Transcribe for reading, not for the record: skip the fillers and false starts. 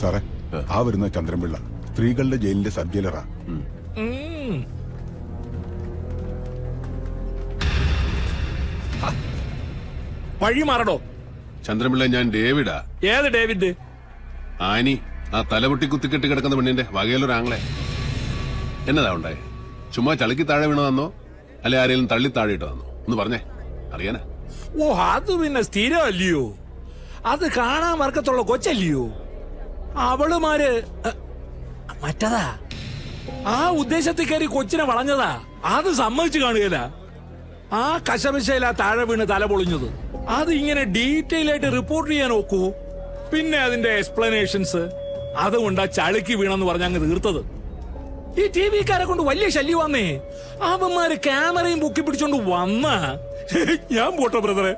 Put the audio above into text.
സാറേ, ആ വരുന്ന ചന്ദ്രൻപിള്ള സ്ത്രീകളുടെ ജയിലിന്റെ സബ് ജയിലറാ. വഴി മാറടോ. ചന്ദ്രൻപിള്ള, ഞാൻ ഡേവിഡാ. ഏത് ഡേവിഡ്? ആനി, ആ തലപൊട്ടി കുത്തിക്കെട്ടി കിടക്കുന്ന പെണ്ണിന്റെ വകയിലൊരാങ്ങളെ. എന്നതാ ഉണ്ടായേ? ചുമ്മാ ചളിക്ക് താഴെ വീണതാന്നോ അല്ലെ ആരെങ്കിലും തള്ളി താഴെയിട്ട് തന്നോ? ഒന്ന് പറഞ്ഞേ, അറിയാനാ. ഓ, അത് പിന്നെ സ്ഥിരമല്ലയോ? അത് കാണാൻ വർക്കത്തുള്ള കൊച്ചല്ലയോ? അവളുമാര് മറ്റതാ. ആ ഉദ്ദേശത്തിൽ കയറി കൊച്ചിനെ വളഞ്ഞതാ. അത് സമ്മതിച്ചു കാണുകയില്ല. ആ കശപിശയിലാ താഴെ വീണ് തല പൊളിഞ്ഞത്. അത് ഇങ്ങനെ ഡീറ്റെയിൽ ആയിട്ട് റിപ്പോർട്ട് ചെയ്യാൻ നോക്കൂ. പിന്നെ അതിന്റെ എക്സ്പ്ലനേഷൻസ്. അതുകൊണ്ടാ ചളിക്ക് വീണെന്ന് പറഞ്ഞ അങ്ങ് തീർത്തത്. ഈ ടി വിക്കാരെ കൊണ്ട് വലിയ ശല്യം വന്നേ. അവന്മാര് ക്യാമറയും പൊക്കി പിടിച്ചോണ്ട് വന്ന ഞാൻ പോട്ടോ ബ്രദറെ.